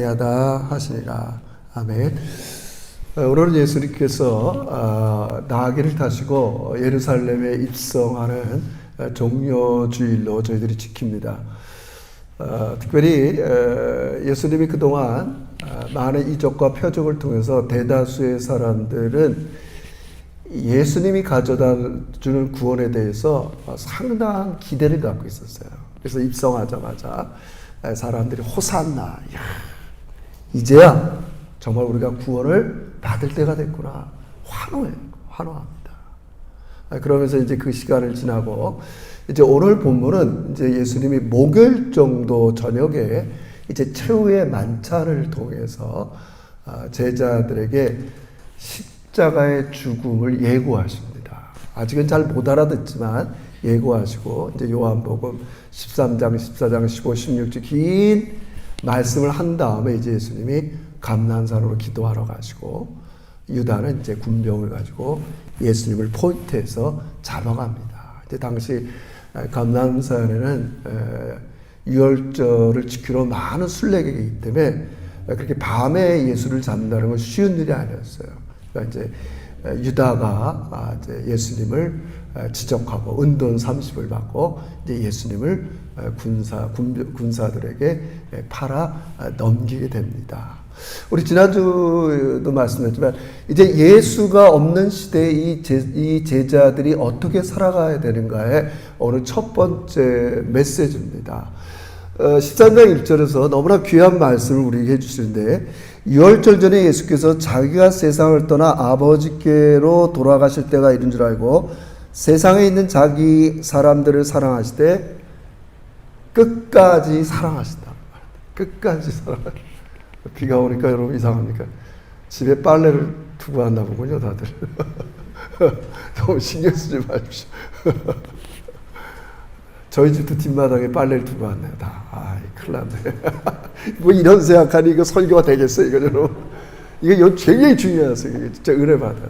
야다 하시니라. 아멘. 오늘은 예수님께서 나귀를 타시고 예루살렘에 입성하는 종려주일로 저희들이 지킵니다. 특별히 예수님이 그동안 많은 이적과 표적을 통해서 대다수의 사람들은 예수님이 가져다 주는 구원에 대해서 상당한 기대를 갖고 있었어요. 그래서 입성하자마자 사람들이 호산나, 이제야 정말 우리가 구원을 받을 때가 됐구나. 환호합니다. 그러면서 이제 그 시간을 지나고, 이제 오늘 본문은 이제 예수님이 목요일 정도 저녁에 이제 최후의 만찬을 통해서 제자들에게 십자가의 죽음을 예고하십니다. 아직은 잘 못 알아듣지만 예고하시고, 이제 요한복음 13장, 14장, 15, 16주 긴 말씀을 한 다음에 이제 예수님이 감난산으로 기도하러 가시고, 유다는 이제 군병을 가지고 예수님을 포인트해서 잡아갑니다. 이제 당시 감난산에는 유월절을 지키러 많은 순례객이기 때문에 그렇게 밤에 예수를 잡는다는 건 쉬운 일이 아니었어요. 그러니까 이제 유다가 이제 예수님을 지적하고 은돈 30을 받고 이제 예수님을 군사들에게 팔아 넘기게 됩니다. 우리 지난주도 말씀했지만 이제 예수가 없는 시대에 이 제자들이 어떻게 살아가야 되는가에 오늘 첫 번째 메시지입니다. 13장 1절에서 너무나 귀한 말씀을 우리에게 해주시는데, 유월절 전에 예수께서 자기가 세상을 떠나 아버지께로 돌아가실 때가 이른 줄 알고 세상에 있는 자기 사람들을 사랑하시되 끝까지 사랑하신다. 끝까지 사랑하신다. 비가 오니까 여러분 이상합니까? 집에 빨래를 두고 왔나 보군요, 다들. 너무 신경 쓰지 마십시오. 저희 집도 뒷마당에 빨래를 두고 왔네요, 다. 큰일 났네. 뭐 이런 생각하니 이거 설교가 되겠어요, 이거 여러분. 이거 굉장히 중요하세요. 이게 진짜 은혜 받아요.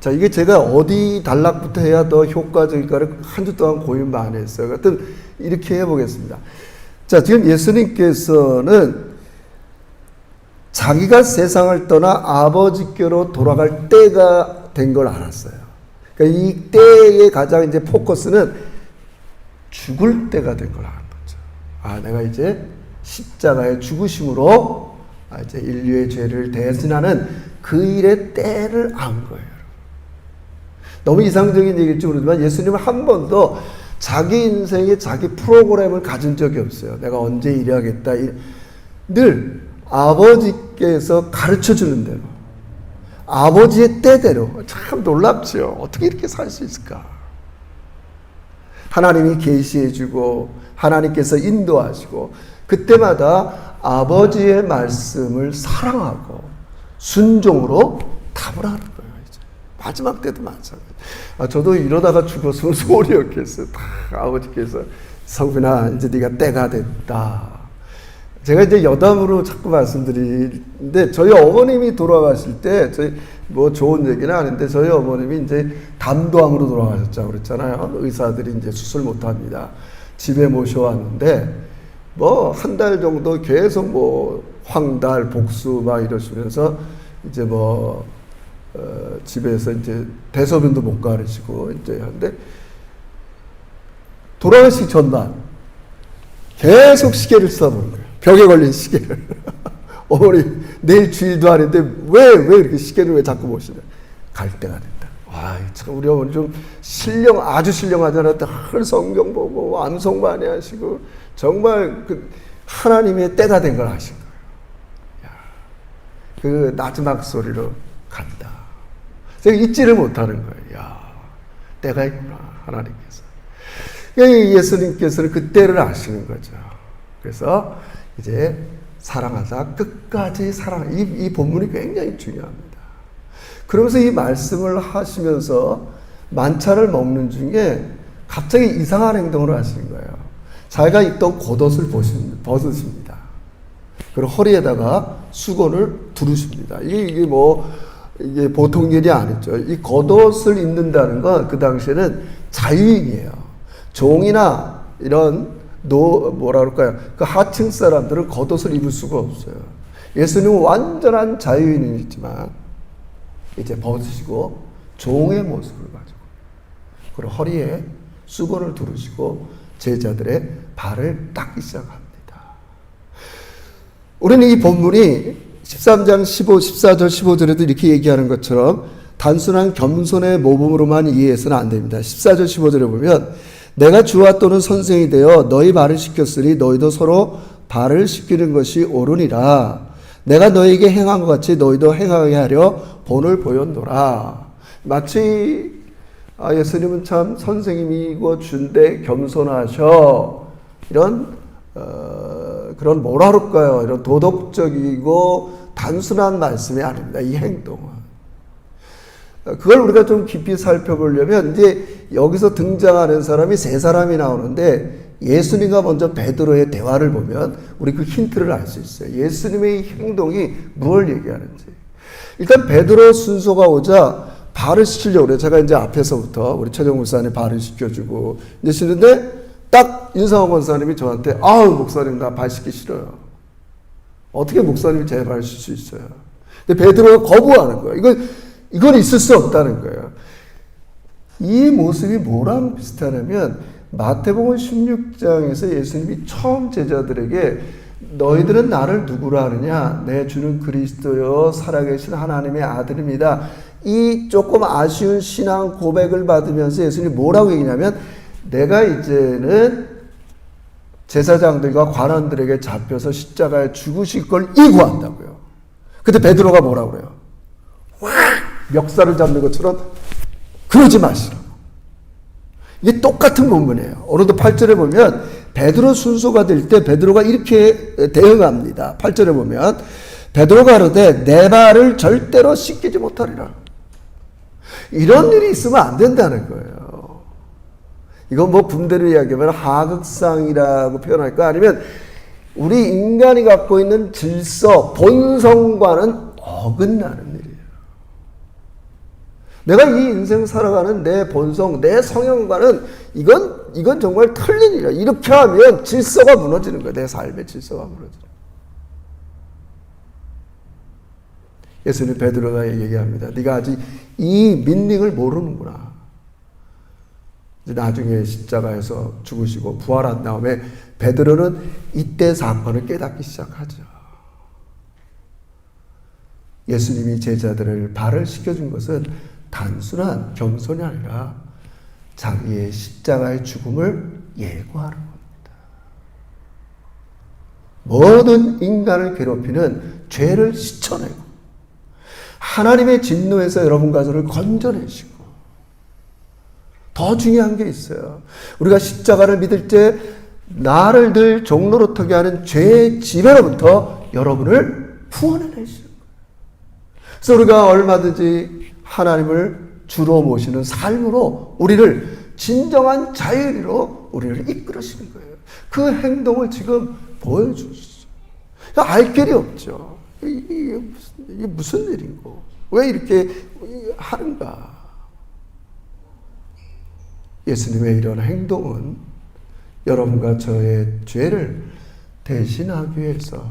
자, 이게 제가 어디 단락부터 해야 더 효과적일까를 한 주 동안 고민 많이 했어요. 하여튼 이렇게 해보겠습니다. 자, 지금 예수님께서는 자기가 세상을 떠나 아버지께로 돌아갈 때가 된 걸 알았어요. 그러니까 이 때의 가장 이제 포커스는 죽을 때가 된 걸 아는 거죠. 내가 이제 십자가의 죽으심으로 이제 인류의 죄를 대신하는 그 일의 때를 안 거예요. 너무 이상적인 얘기일지 모르지만 예수님은 한 번도 자기 인생에 자기 프로그램을 가진 적이 없어요. 내가 언제 일해야겠다. 늘 아버지께서 가르쳐주는 대로, 아버지의 때대로. 참 놀랍죠. 어떻게 이렇게 살 수 있을까? 하나님이 계시해주고 하나님께서 인도하시고, 그때마다 아버지의 말씀을 사랑하고 순종으로 답을 하는 거예요. 이제 마지막 때도 마찬가지. 저도 이러다가 죽었으면 소리였겠어요. 아버지께서 성빈아, 이제 네가 때가 됐다. 제가 이제 여담으로 자꾸 말씀드리는데, 저희 어머님이 돌아가실 때, 저희 뭐 좋은 얘기는 아닌데, 저희 어머님이 이제 담도암으로 돌아가셨다고 그랬잖아요. 의사들이 이제 수술 못 합니다. 집에 모셔왔는데, 뭐 한 달 정도 계속 뭐 황달, 복수 막 이러시면서 이제 뭐 집에서 이제 대소변도 못 가르치고 이제 하는데, 돌아가시기 전날 계속 시계를 써보는 거예요. 벽에 걸린 시계를. 어머니, 내일 주일도 아닌데 왜 이렇게 시계를 왜 자꾸 보시냐. 갈 때가 된다. 참 우리 어머니 좀 아주 신령하잖아요. 늘 성경 보고 암송 많이 하시고 정말 그 하나님의 때가 된 걸 아신 거예요. 그 마지막 소리로 간다. 제가 잊지를 못하는 거예요. 때가 있구나, 하나님께서. 예수님께서는 그 때를 아시는 거죠. 그래서 이제 사랑하자, 끝까지 사랑. 이 본문이 굉장히 중요합니다. 그러면서 이 말씀을 하시면서 만찬을 먹는 중에 갑자기 이상한 행동을 하시는 거예요. 자기가 입던 겉옷을 벗으십니다. 그리고 허리에다가 수건을 두르십니다. 이게 보통 일이 아니죠. 이 겉옷을 입는다는 건 그 당시에는 자유인이에요. 종이나 이런 뭐라 그럴까요? 그 하층 사람들은 겉옷을 입을 수가 없어요. 예수님은 완전한 자유인이지만 이제 벗으시고 종의 모습을 가지고 그리고 허리에 수건을 두르시고 제자들의 발을 닦기 시작합니다. 우리는 이 본문이 13장 14절 15절에도 이렇게 얘기하는 것처럼 단순한 겸손의 모범으로만 이해해서는 안 됩니다. 14절 15절에 보면 내가 주와 또는 선생이 되어 너희 발을 씻겼으니 너희도 서로 발을 씻기는 것이 옳으니라. 내가 너희에게 행한 것 같이 너희도 행하게 하려 본을 보였노라. 마치 예수님은 참 선생님이고 준데 겸손하셔. 이런 그런 뭐라 그럴까요? 이런 도덕적이고 단순한 말씀이 아닙니다. 이 행동은. 그걸 우리가 좀 깊이 살펴보려면 이제 여기서 등장하는 사람이 세 사람이 나오는데 예수님과 먼저 베드로의 대화를 보면 우리 그 힌트를 알 수 있어요. 예수님의 행동이 무엇을 얘기하는지. 일단 베드로 순서가 오자 발을 씻으려고 그래요. 제가 이제 앞에서부터 우리 최정 목사님 발을 씻겨주고 이제 씻는데 딱 윤상호 권사님이 저한테 아우 목사님 나 발 씻기 싫어요. 어떻게 목사님이 제 발 씻을 수 있어요? 근데 베드로가 거부하는 거예요. 이건 있을 수 없다는 거예요. 이 모습이 뭐랑 비슷하냐면 마태복음 16장에서 예수님이 처음 제자들에게 너희들은 나를 누구라 하느냐? 내 주는 그리스도요 살아계신 하나님의 아들입니다. 이 조금 아쉬운 신앙 고백을 받으면서 예수님이 뭐라고 얘기냐면 내가 이제는 제사장들과 관원들에게 잡혀서 십자가에 죽으실 걸 이구한다고요. 근데 베드로가 뭐라고 그래요? 와! 멱살을 잡는 것처럼 그러지 마시라고. 이게 똑같은 본문이에요. 오늘도 8절에 보면 베드로 순서가 될 때 베드로가 이렇게 대응합니다. 8절에 보면 베드로가 가로되 내 발을 절대로 씻기지 못하리라. 이런 일이 있으면 안 된다는 거예요. 이건 뭐 군대로 이야기하면 하극상이라고 표현할까? 아니면 우리 인간이 갖고 있는 질서, 본성과는 어긋나는 일이에요. 내가 이 인생 살아가는 내 본성, 내 성향과는 이건 정말 틀린 일이야. 이렇게 하면 질서가 무너지는 거야. 내 삶의 질서가 무너지는 거야. 예수님 베드로가 얘기합니다. 네가 아직 이 민링을 모르는구나. 나중에 십자가에서 죽으시고 부활한 다음에 베드로는 이때 사건을 깨닫기 시작하죠. 예수님이 제자들을 발을 씻겨준 것은 단순한 겸손이 아니라 자기의 십자가의 죽음을 예고하는 겁니다. 모든 인간을 괴롭히는 죄를 씻어내고 하나님의 진노에서 여러분과 저를 건져내시고 더 중요한 게 있어요. 우리가 십자가를 믿을 때 나를 늘 종노릇하게 하는 죄의 지배로부터 여러분을 구원해내시는 거예요. 그래서 우리가 얼마든지 하나님을 주로 모시는 삶으로 우리를 진정한 자유로 우리를 이끌으시는 거예요. 그 행동을 지금 보여주시죠. 알 길이 없죠. 이게 무슨 일인고 왜 이렇게 하는가. 예수님의 이런 행동은 여러분과 저의 죄를 대신하기 위해서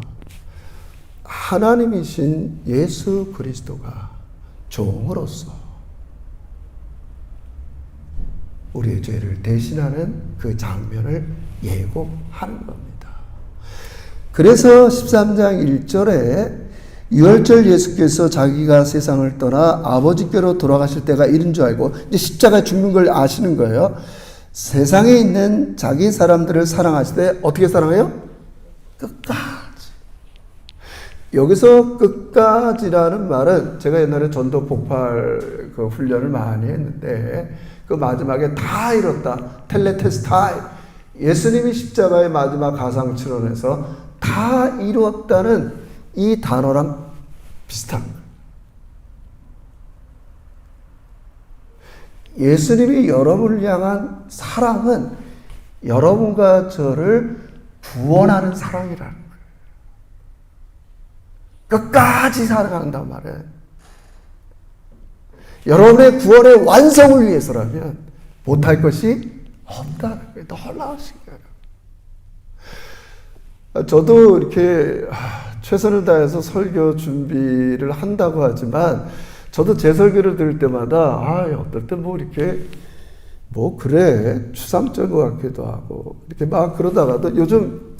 하나님이신 예수 그리스도가 종으로서 우리의 죄를 대신하는 그 장면을 예고하는 겁니다. 그래서 13장 1절에 유월절 예수께서 자기가 세상을 떠나 아버지께로 돌아가실 때가 이른 줄 알고 이제 십자가 죽는 걸 아시는 거예요. 세상에 있는 자기 사람들을 사랑하실 때 어떻게 사랑해요? 끝까지. 여기서 끝까지라는 말은 제가 옛날에 전도 폭발 그 훈련을 많이 했는데 그 마지막에 다 이뤘다. 텔레테스타이. 예수님이 십자가의 마지막 가상칠언에서 다 이루었다는 이 단어랑 비슷한 거예요. 예수님이 여러분을 향한 사랑은 여러분과 저를 구원하는 사랑이라는 거예요. 끝까지 사랑한단 말이에요. 여러분의 구원의 완성을 위해서라면 못할 것이 없다는 거예요. 놀라우신 거예요. 저도 이렇게 최선을 다해서 설교 준비를 한다고 하지만 저도 제 설교를 들을 때마다 어떨 때 뭐 이렇게 뭐 그래 추상적인 것 같기도 하고 이렇게 막 그러다가도 요즘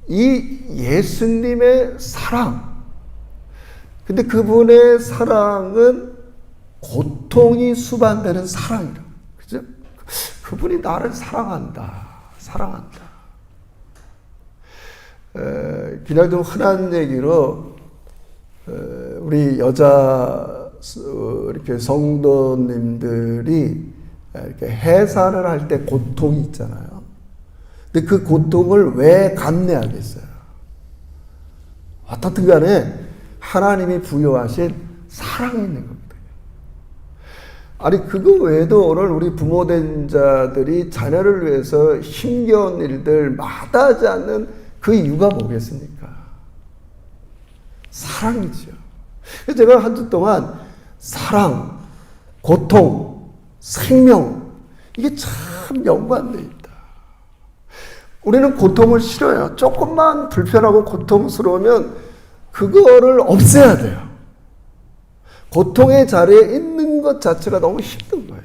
이 예수님의 사랑, 근데 그분의 사랑은 고통이 수반되는 사랑이라, 그죠? 그분이 나를 사랑한다. 그냥 좀 흔한 얘기로 우리 여자 이렇게 성도님들이 이렇게 해산을 할 때 고통이 있잖아요. 근데 그 고통을 왜 감내하겠어요? 어떻든 간에 하나님이 부여하신 사랑이 있는 겁니다. 아니 그거 외에도 오늘 우리 부모된 자들이 자녀를 위해서 힘겨운 일들 마다하지 않는 그 이유가 뭐겠습니까? 사랑이죠. 제가 한 주 동안 사랑, 고통, 생명, 이게 참 연관되어 있다. 우리는 고통을 싫어요. 조금만 불편하고 고통스러우면 그거를 없애야 돼요. 고통의 자리에 있는 것 자체가 너무 힘든 거예요.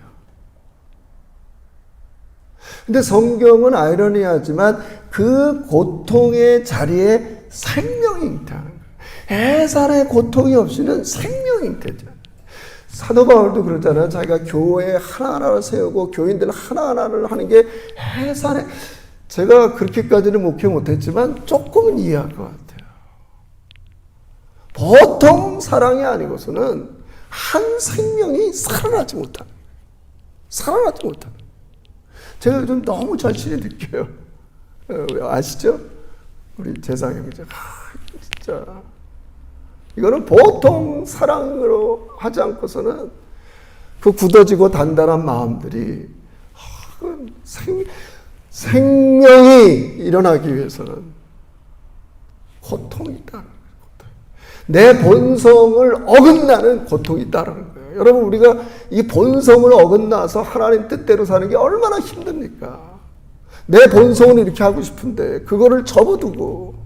근데 성경은 아이러니하지만 그 고통의 자리에 생명이 있다는 거예요. 해산의 고통이 없이는 생명이 있대죠. 사도 바울도 그러잖아요. 자기가 교회 하나하나를 세우고 교인들 하나하나를 하는 게 해산의, 제가 그렇게까지는 목회 못했지만 조금은 이해할 것 같아요. 보통 사랑이 아니고서는 한 생명이 살아나지 못하는 거예요. 제가 요즘 너무 절실히 느껴요. 아시죠? 우리 재상 형제. 진짜. 이거는 보통 사랑으로 하지 않고서는 그 굳어지고 단단한 마음들이 생명이 일어나기 위해서는 고통이 있다는 거예요. 내 본성을 어긋나는 고통이 있다는 거예요. 여러분, 우리가 이 본성을 어긋나서 하나님 뜻대로 사는 게 얼마나 힘듭니까? 내 본성은 이렇게 하고 싶은데 그거를 접어두고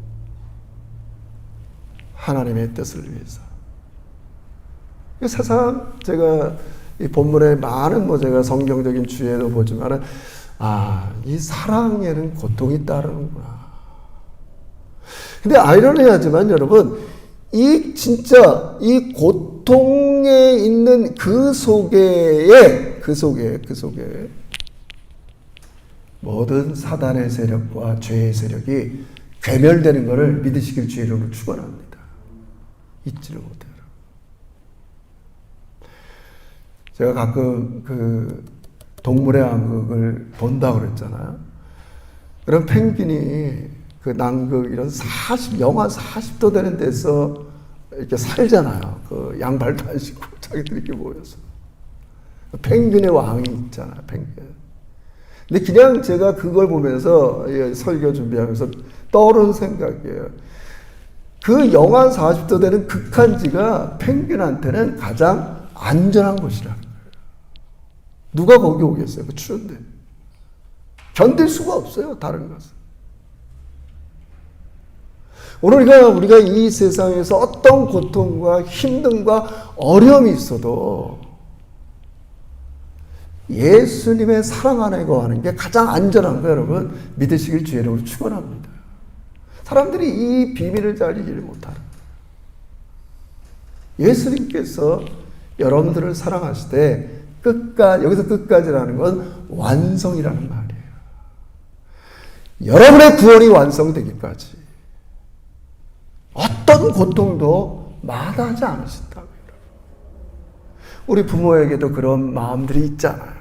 하나님의 뜻을 위해서. 세상, 제가 이 본문에 많은 제가 성경적인 주제도 보지만은, 이 사랑에는 고통이 따르는구나. 근데 아이러니하지만 여러분, 진짜 이 고통에 있는 그 속에 모든 사단의 세력과 죄의 세력이 괴멸되는 것을 믿으시길 주의 이름으로 축원합니다. 잊지를 못해요. 제가 가끔 그 동물의 왕국을 본다고 그랬잖아요. 그럼 펭귄이 그 남극 이런 영하 40도 되는 데서 이렇게 살잖아요. 그 양발도 안 신고 자기들이 이렇게 모여서. 펭귄의 왕이 있잖아요. 펭귄. 근데 그냥 제가 그걸 보면서 설교 준비하면서 떠오르는 생각이에요. 그 영하 40도 되는 극한지가 펭귄한테는 가장 안전한 곳이라는 거예요. 누가 거기 오겠어요? 그 추운데. 견딜 수가 없어요. 다른 것은. 오늘 우리가 이 세상에서 어떤 고통과 힘듦과 어려움이 있어도 예수님의 사랑 안에 거하는 게 가장 안전한 거 여러분 믿으시길 주의 이름으로 축원합니다. 사람들이 이 비밀을 잘 이해를 못하는 예수님께서 여러분들을 사랑하실 때 여기서 끝까지라는 건 완성이라는 말이에요. 여러분의 구원이 완성되기까지 어떤 고통도 마다하지 않으신다고요. 우리 부모에게도 그런 마음들이 있잖아요.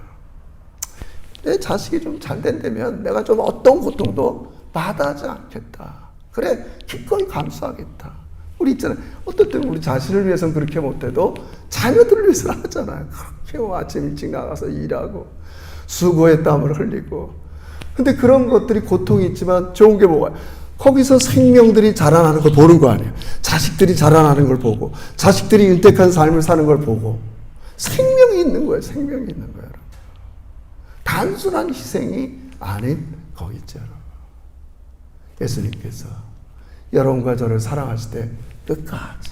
내 자식이 좀 잘 된다면 내가 좀 어떤 고통도 마다하지 않겠다. 그래, 기꺼이 감수하겠다. 우리 있잖아요. 어떨 때는 우리 자신을 위해서는 그렇게 못해도 자녀들을 위해서는 하잖아요. 그렇게 아침 일찍 나가서 일하고 수고의 땀을 흘리고. 근데 그런 것들이 고통이 있지만 좋은 게 뭐가 거기서 생명들이 자라나는 걸 보는 거 아니에요. 자식들이 자라나는 걸 보고 자식들이 윤택한 삶을 사는 걸 보고 생명이 있는 거예요. 생명이 있는 거예요. 단순한 희생이 아닌 거기 있죠. 예수님께서 여러분과 저를 사랑하실 때 끝까지,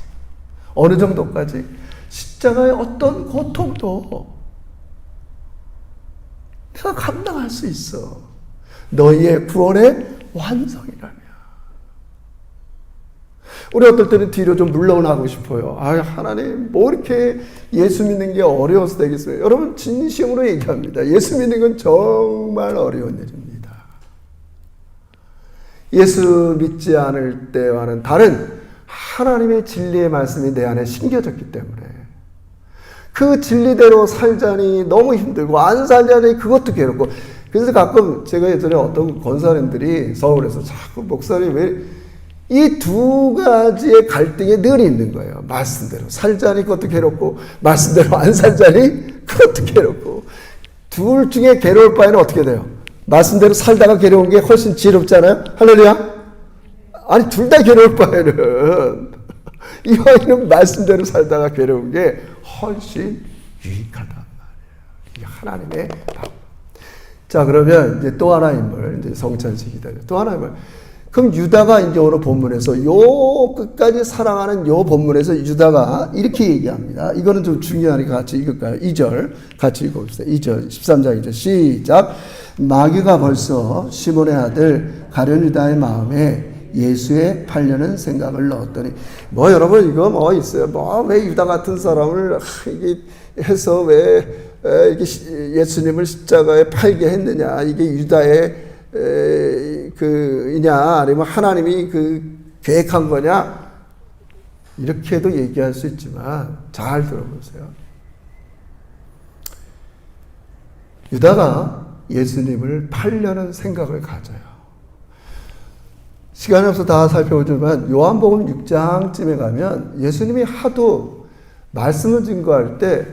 어느 정도까지, 십자가의 어떤 고통도 내가 감당할 수 있어. 너희의 구원의 완성이라며. 우리 어떨 때는 뒤로 좀 물러나고 싶어요. 아, 하나님, 뭐 이렇게 예수 믿는 게 어려워서 되겠어요? 여러분, 진심으로 얘기합니다. 예수 믿는 건 정말 어려운 일입니다. 예수 믿지 않을 때와는 다른 하나님의 진리의 말씀이 내 안에 심겨졌기 때문에 그 진리대로 살자니 너무 힘들고, 안 살자니 그것도 괴롭고. 그래서 가끔 제가 예전에 어떤 권사님들이 서울에서 자꾸 목사님 왜 이 두 가지의 갈등이 늘 있는 거예요. 말씀대로 살자니 그것도 괴롭고, 말씀대로 안 살자니 그것도 괴롭고. 둘 중에 괴로울 바에는 어떻게 돼요? 말씀대로 살다가 괴로운 게 훨씬 지혜롭잖아요. 할렐루야. 아니, 둘 다 괴로울 바에는 이와이는 말씀대로 살다가 괴로운 게 훨씬 유익하단 말이에요. 이게 하나님의 방. 자, 그러면 이제 또 하나 인물, 이제 성찬식이다. 또 하나 인물. 그럼 유다가 이제 오늘 본문에서 요 끝까지 사랑하는 요 본문에서 유다가 이렇게 얘기합니다. 이거는 좀 중요하니까 같이 읽을까요? 2절 같이 읽어봅시다. 2절, 13장 2절 시작. 마귀가 벌써 시몬의 아들 가룟 유다의 마음에 예수에 팔려는 생각을 넣었더니, 뭐 여러분 이거 뭐 있어요? 뭐 왜 유다 같은 사람을 이게 해서 왜 이게 예수님을 십자가에 팔게 했느냐? 이게 유다의 이냐, 아니면 하나님이 계획한 거냐? 이렇게도 얘기할 수 있지만 잘 들어보세요. 유다가 예수님을 팔려는 생각을 가져요. 시간이 없어 다 살펴보지만 요한복음 6장쯤에 가면 예수님이 하도 말씀을 증거할 때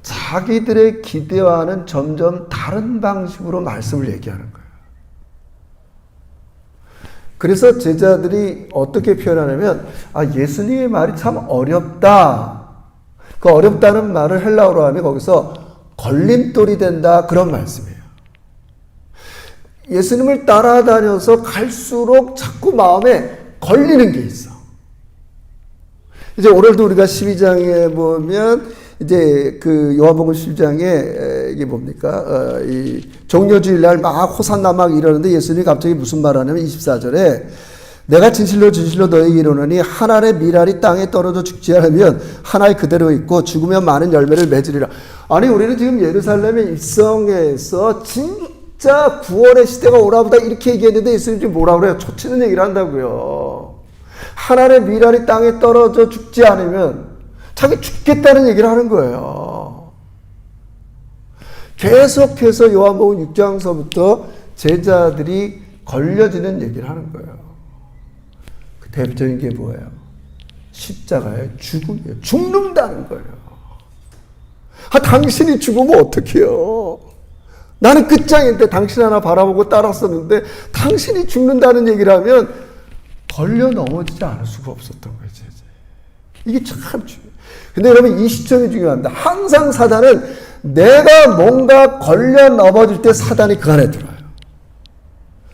자기들의 기대와는 점점 다른 방식으로 말씀을 얘기하는 거예요. 그래서 제자들이 어떻게 표현하냐면, 아, 예수님의 말이 참 어렵다. 그 어렵다는 말을 헬라어로 하면 거기서 걸림돌이 된다, 그런 말씀이에요. 예수님을 따라다녀서 갈수록 자꾸 마음에 걸리는 게 있어. 이제 오늘도 우리가 12장에 보면 이제 요한복음 12장에 이게 뭡니까? 이 종려주일날 막 호산나 막 이러는데 예수님이 갑자기 무슨 말 하냐면 24절에 내가 진실로 진실로 너에게 이르노니 한 알의 밀알이 땅에 떨어져 죽지 않으면 한 알 그대로 있고 죽으면 많은 열매를 맺으리라. 아니, 우리는 지금 예루살렘의 입성에서 진짜 구원의 시대가 오라보다 이렇게 얘기했는데 예수님이 지금 뭐라 그래요? 초치는 얘기를 한다고요. 한 알의 밀알이 땅에 떨어져 죽지 않으면 자기 죽겠다는 얘기를 하는 거예요. 계속해서 요한복음 6장서부터 제자들이 걸려지는 얘기를 하는 거예요. 그 대표적인 게 뭐예요? 십자가의 죽음이에요. 죽는다는 거예요. 아, 당신이 죽으면 어떡해요? 나는 끝장인데 당신 하나 바라보고 따랐었는데 당신이 죽는다는 얘기를 하면 걸려 넘어지지 않을 수가 없었던 거예요. 이게 참 중요해요. 근데 여러분, 이 시점이 중요합니다. 항상 사단은 내가 뭔가 걸려 넘어질 때 사단이 그 안에 들어요.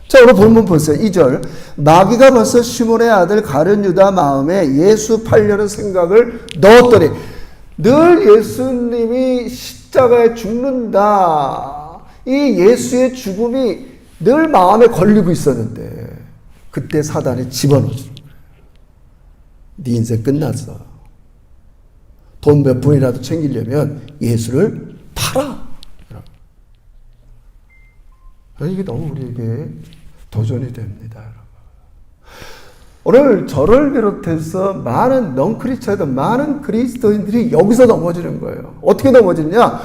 자, 오늘 본문 보세요. 2절. 마귀가 벌써 시몬의 아들 가룟 유다 마음에 예수 팔려는 생각을 넣었더니, 늘 예수님이 십자가에 죽는다, 이 예수의 죽음이 늘 마음에 걸리고 있었는데 그때 사단이 집어넣어주는 거예요. 네 인생 끝났어. 돈 몇 푼이라도 챙기려면 예수를 팔아. 이게 너무 우리에게 도전이 됩니다. 오늘 저를 비롯해서 많은 넌크리스천들, 많은 그리스도인들이 여기서 넘어지는 거예요. 어떻게 넘어지냐?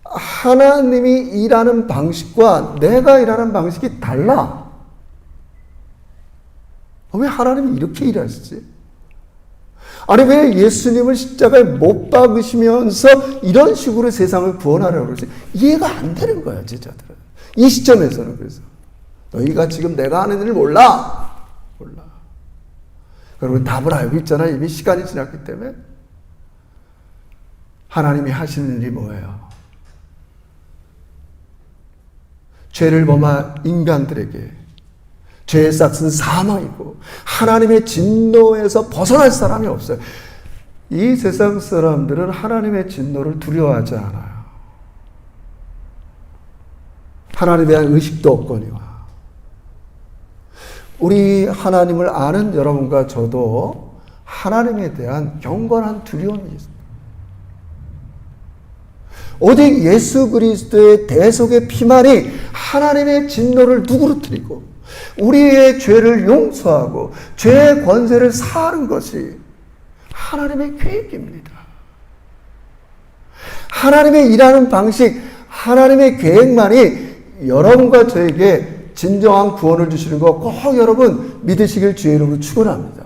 하나님이 일하는 방식과 내가 일하는 방식이 달라. 왜 하나님이 이렇게 일하시지? 아니, 왜 예수님을 십자가에 못 박으시면서 이런 식으로 세상을 구원하려고 그러지? 이해가 안 되는 거야, 제자들은. 이 시점에서는. 그래서 너희가 지금 내가 하는 일을 몰라. 여러분, 답을 알고 있잖아요. 이미 시간이 지났기 때문에. 하나님이 하시는 일이 뭐예요? 죄를 범한 인간들에게 죄의 싹은 사망이고 하나님의 진노에서 벗어날 사람이 없어요. 이 세상 사람들은 하나님의 진노를 두려워하지 않아요. 하나님에 대한 의식도 없거니와. 우리 하나님을 아는 여러분과 저도 하나님에 대한 경건한 두려움이 있습니다. 오직 예수 그리스도의 대속의 피만이 하나님의 진노를 누그러뜨리고 우리의 죄를 용서하고 죄의 권세를 사하는 것이 하나님의 계획입니다. 하나님의 일하는 방식, 하나님의 계획만이 여러분과 저에게 진정한 구원을 주시는 거 꼭 여러분 믿으시길 주의 이름으로 축원합니다.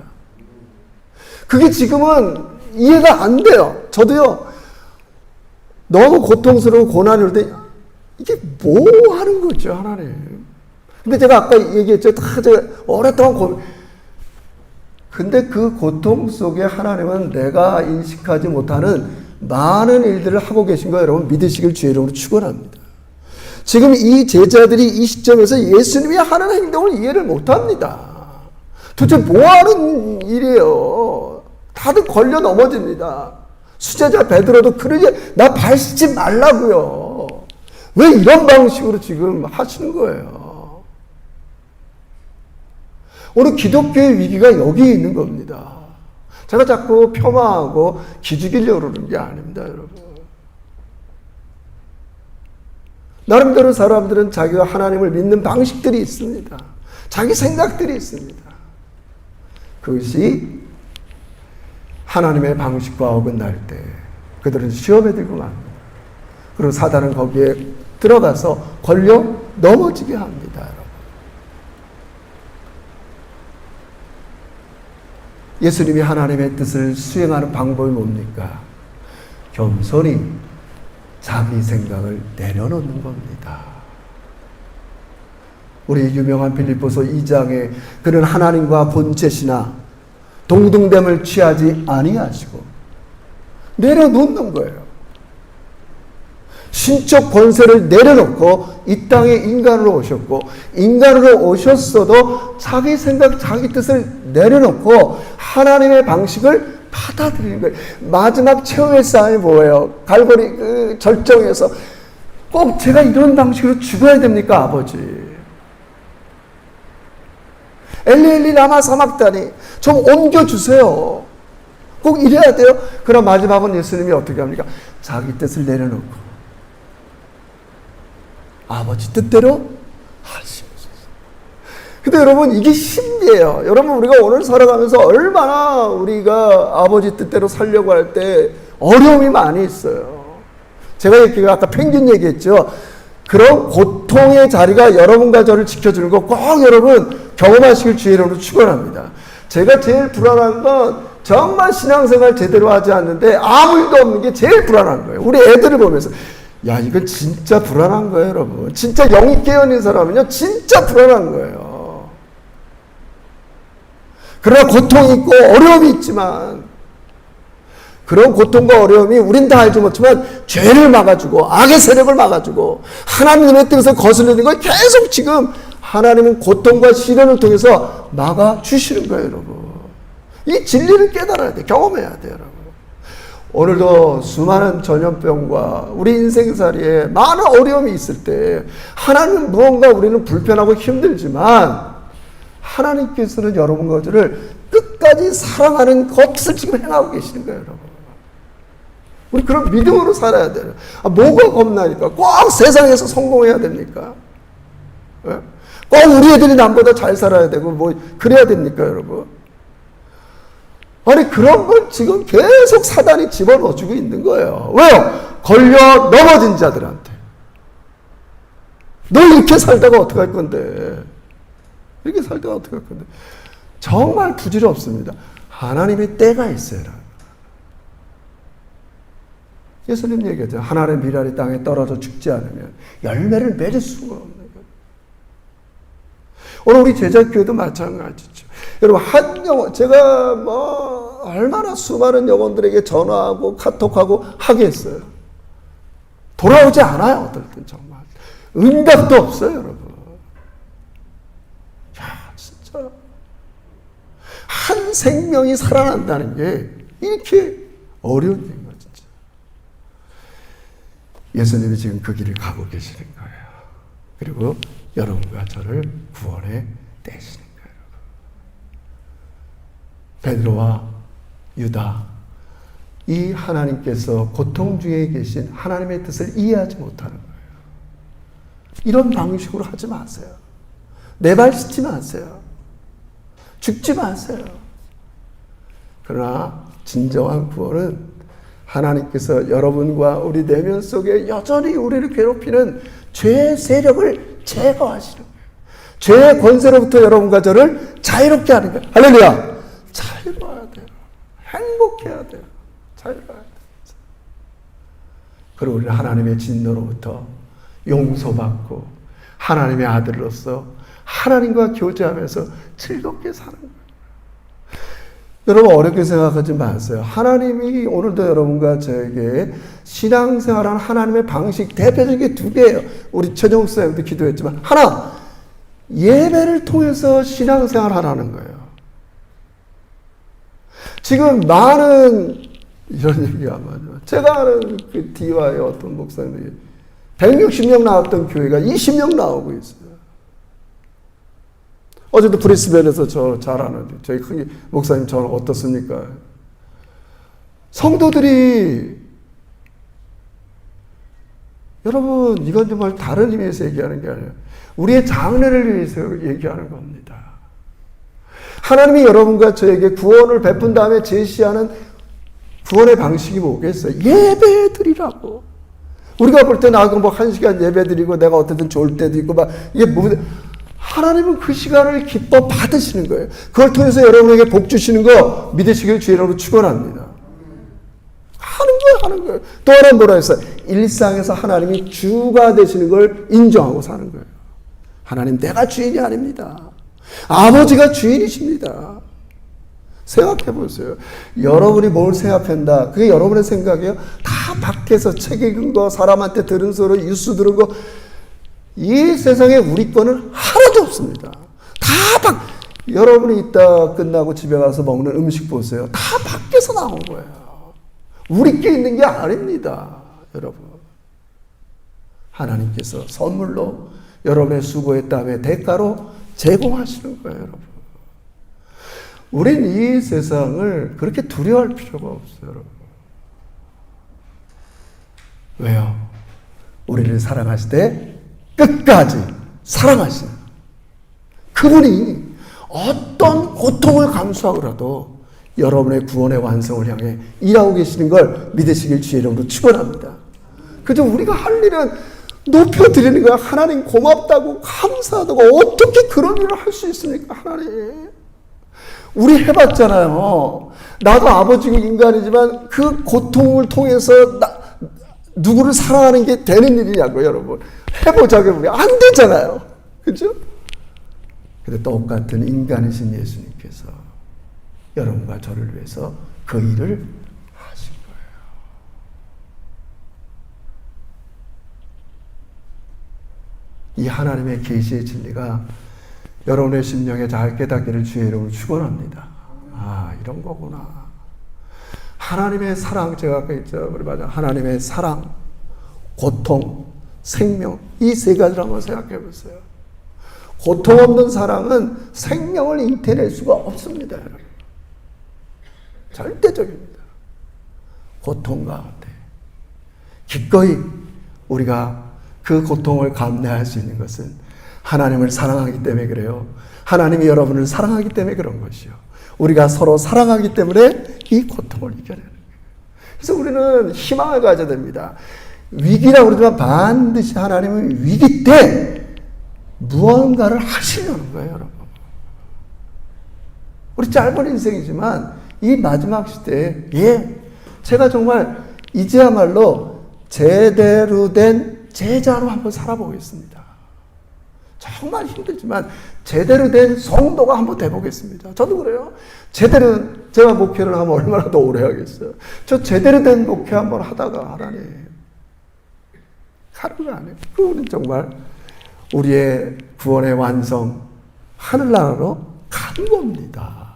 그게 지금은 이해가 안 돼요. 저도요. 너무 고통스러운 고난이 올 때 이게 뭐 하는 거죠, 하나님. 근데 제가 아까 얘기했죠. 다 제가 오랫동안 근데 그 고통 속에 하나님은 내가 인식하지 못하는 많은 일들을 하고 계신 거 여러분 믿으시길 주의 이름으로 축원합니다. 지금 이 제자들이 이 시점에서 예수님이 하는 행동을 이해를 못합니다. 도대체 뭐 하는 일이에요? 다들 걸려 넘어집니다. 수제자 베드로도 그러게 나 발 씻지 말라고요. 왜 이런 방식으로 지금 하시는 거예요? 오늘 기독교의 위기가 여기에 있는 겁니다. 제가 자꾸 폄하하고 기죽이려고 그러는 게 아닙니다, 여러분. 나름대로 사람들은 자기가 하나님을 믿는 방식들이 있습니다. 자기 생각들이 있습니다. 그것이 하나님의 방식과 어긋날 때 그들은 시험에 들고 맙니다. 그리고 사단은 거기에 들어가서 걸려 넘어지게 합니다, 여러분. 예수님이 하나님의 뜻을 수행하는 방법이 뭡니까? 겸손히 자기 생각을 내려놓는 겁니다. 우리 유명한 빌립보서 2장에 그는 하나님과 본체시나 동등됨을 취하지 아니하시고 내려놓는 거예요. 신적 권세를 내려놓고 이 땅에 인간으로 오셨고 인간으로 오셨어도 자기 생각, 자기 뜻을 내려놓고 하나님의 방식을 받아들이는 거예요. 마지막 최후의 싸움이 뭐예요? 갈보리 그 절정에서 꼭 제가 이런 방식으로 죽어야 됩니까, 아버지? 엘리 라마 사막다니 좀 옮겨주세요. 꼭 이래야 돼요? 그럼 마지막은 예수님이 어떻게 합니까? 자기 뜻을 내려놓고 아버지 뜻대로 하시옵소서. 근데 여러분 이게 신비예요. 여러분 우리가 오늘 살아가면서 얼마나 우리가 아버지 뜻대로 살려고 할 때 어려움이 많이 있어요. 제가 아까 펭귄 얘기했죠. 그런 고통의 자리가 여러분과 저를 지켜주는 거 꼭 여러분 경험하시길 주의 이름으로 축원합니다. 제가 제일 불안한 건 정말 신앙생활 제대로 하지 않는데 아무 일도 없는 게 제일 불안한 거예요. 우리 애들을 보면서 야 이건 진짜 불안한 거예요, 여러분. 진짜 영이 깨어있는 사람은요 진짜 불안한 거예요. 그러나 고통이 있고 어려움이 있지만 그런 고통과 어려움이 우린 다 알지 못하지만 죄를 막아주고 악의 세력을 막아주고 하나님의 뜻을 거슬리는 걸 계속 지금 하나님은 고통과 시련을 통해서 막아주시는 거예요, 여러분. 이 진리를 깨달아야 돼. 경험해야 돼요, 여러분. 오늘도 수많은 전염병과 우리 인생살이에 많은 어려움이 있을 때 하나님은 무언가 우리는 불편하고 힘들지만 하나님께서는 여러분과 저를 끝까지 사랑하는 것을 지금 행하고 계시는 거예요, 여러분. 우리 그런 믿음으로 살아야 돼요. 뭐가 겁나니까? 꼭 세상에서 성공해야 됩니까? 예? 꼭 우리 애들이 남보다 잘 살아야 되고 뭐 그래야 됩니까, 여러분? 아니 그런 걸 지금 계속 사단이 집어넣어주고 있는 거예요. 왜요? 걸려 넘어진 자들한테. 너 이렇게 살다가 어떡할 건데? 이렇게 살다가 어떡할 건데? 정말 부질없습니다. 하나님의 때가 있어요. 예수님 얘기하죠. 하나님의 미랄이 땅에 떨어져 죽지 않으면 열매를 맺을 수가 없는 거예요. 오늘 우리 제자교회도 마찬가지죠. 여러분 한 영혼, 제가 뭐 얼마나 수많은 영혼들에게 전화하고 카톡하고 하겠어요. 돌아오지 않아요, 어떨 땐 정말. 응답도 없어요, 여러분. 야, 진짜. 한 생명이 살아난다는 게 이렇게 어려운 일인 거예요, 진짜. 예수님이 지금 그 길을 가고 계시는 거예요. 그리고 여러분과 저를 구원해 내시는 거예요. 베드로와 유다, 이 하나님께서 고통 중에 계신 하나님의 뜻을 이해하지 못하는 거예요. 이런 방식으로 하지 마세요. 내 발 씻지 마세요. 죽지 마세요. 그러나 진정한 구원은 하나님께서 여러분과 우리 내면 속에 여전히 우리를 괴롭히는 죄의 세력을 제거하시는 거예요. 죄의 권세로부터 여러분과 저를 자유롭게 하는 거예요. 할렐루야! 자유로워야 돼요. 행복해야 돼요. 자유로워야 돼요. 그리고 우리는 하나님의 진노로부터 용서받고 하나님의 아들로서 하나님과 교제하면서 즐겁게 사는 거예요. 여러분 어렵게 생각하지 마세요. 하나님이 오늘도 여러분과 저에게 신앙생활하는 하나님의 방식 대표적인 게 두 개예요. 우리 최정욱 사님도 기도했지만 하나, 예배를 통해서 신앙생활 하라는 거예요. 지금 많은 이런 얘기 안 맞아요. 제가 아는 그 D와의 어떤 목사님이 160명 나왔던 교회가 20명 나오고 있어요. 어제도 브리스벤에서 저 잘 아는 저희 큰 목사님 저는 어떻습니까? 성도들이 여러분 이건 정말 다른 의미에서 얘기하는 게 아니에요. 우리의 장래를 위해서 얘기하는 겁니다. 하나님이 여러분과 저에게 구원을 베푼 다음에 제시하는 구원의 방식이 뭐겠어요? 예배 드리라고. 우리가 볼 때 나하고 뭐 1시간 예배 드리고 내가 어쨌든 좋을 때도 있고 막 이게 뭐 하나님은 그 시간을 기뻐 받으시는 거예요. 그걸 통해서 여러분에게 복 주시는 거 믿으시길 주의 이름으로 축원합니다. 하는 거예요. 또 하나는 뭐라 했어요? 일상에서 하나님이 주가 되시는 걸 인정하고 사는 거예요. 하나님 내가 주인이 아닙니다. 아버지가 주인이십니다. 생각해 보세요. 여러분이 뭘 생각한다. 그게 여러분의 생각이에요. 다 밖에서 책 읽은 거, 사람한테 들은 소리, 뉴스 들은 거, 이 세상에 우리 거는 하나도 없습니다. 여러분이 이따 끝나고 집에 가서 먹는 음식 보세요. 다 밖에서 나온 거예요. 우리께 있는 게 아닙니다. 여러분. 하나님께서 선물로 여러분의 수고의 땀의 대가로 제공하시는 거예요. 여러분. 우린 이 세상을 그렇게 두려워할 필요가 없어요. 여러분. 왜요? 우리를 사랑하실 때 끝까지 사랑하시는 그분이 어떤 고통을 감수하고라도 여러분의 구원의 완성을 향해 일하고 계시는 걸 믿으시길 주의 이름으로 축원합니다. 그저 우리가 할 일은 높여드리는 거야. 하나님 고맙다고 감사하다고. 어떻게 그런 일을 할 수 있습니까? 하나님. 우리 해봤잖아요. 나도 아버지고 인간이지만 그 고통을 통해서 누구를 사랑하는 게 되는 일이냐고 여러분. 해보자고 우리 안 되잖아요. 그죠? 근데 똑같은 인간이신 예수님께서 여러분과 저를 위해서 그 일을 하신 거예요. 이 하나님의 계시의 진리가 여러분의 심령에 잘 깨닫기를 주의 이름으로 축원합니다. 아, 이런 거구나. 하나님의 사랑, 제가 아까 했죠. 우리 맞아. 하나님의 사랑, 고통, 생명, 이 세 가지를 한번 생각해 보세요. 고통 없는 사랑은 생명을 잉태낼 수가 없습니다. 여러분. 절대적입니다. 고통 가운데 기꺼이 우리가 그 고통을 감내할 수 있는 것은 하나님을 사랑하기 때문에 그래요. 하나님이 여러분을 사랑하기 때문에 그런 것이요. 우리가 서로 사랑하기 때문에 이 고통을 이겨내는 거예요. 그래서 우리는 희망을 가져야 됩니다. 위기라고 그러지만 반드시 하나님은 위기 때 무언가를 하시려는 거예요, 여러분. 우리 짧은 인생이지만 이 마지막 시대에 제가 정말 이제야말로 제대로 된 제자로 한번 살아보겠습니다. 정말 힘들지만 제대로 된 성도가 한번 돼보겠습니다. 저도 그래요. 제가 목회를 하면 얼마나 더 오래 하겠어요. 저 제대로 된 목회 한번 하다가 하나님 하루가 아니에요. 그거는 정말 우리의 구원의 완성, 하늘나라로 가는 겁니다.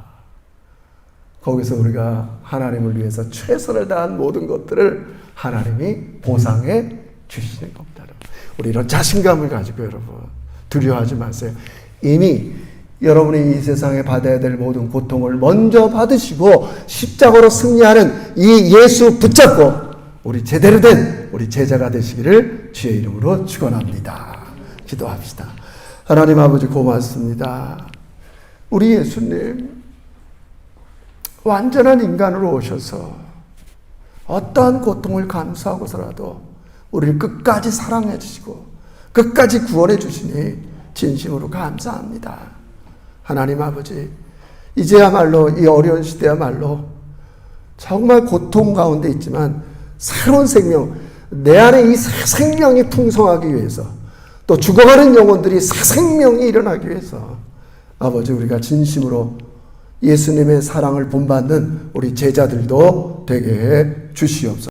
거기서 우리가 하나님을 위해서 최선을 다한 모든 것들을 하나님이 보상해 주시는 겁니다. 우리 이런 자신감을 가지고 여러분 두려워하지 마세요. 이미 여러분이 이 세상에 받아야 될 모든 고통을 먼저 받으시고 십자가로 승리하는 이 예수 붙잡고 우리 제대로 된 우리 제자가 되시기를 주의 이름으로 축원합니다. 기도합시다. 하나님 아버지 고맙습니다. 우리 예수님 완전한 인간으로 오셔서 어떠한 고통을 감수하고서라도 우리를 끝까지 사랑해 주시고 끝까지 구원해 주시니 진심으로 감사합니다. 하나님 아버지, 이제야말로 이 어려운 시대야말로 정말 고통 가운데 있지만 새로운 생명, 내 안에 이 새 생명이 풍성하기 위해서 또 죽어가는 영혼들이 새 생명이 일어나기 위해서 아버지 우리가 진심으로 예수님의 사랑을 본받는 우리 제자들도 되게 해 주시옵소서.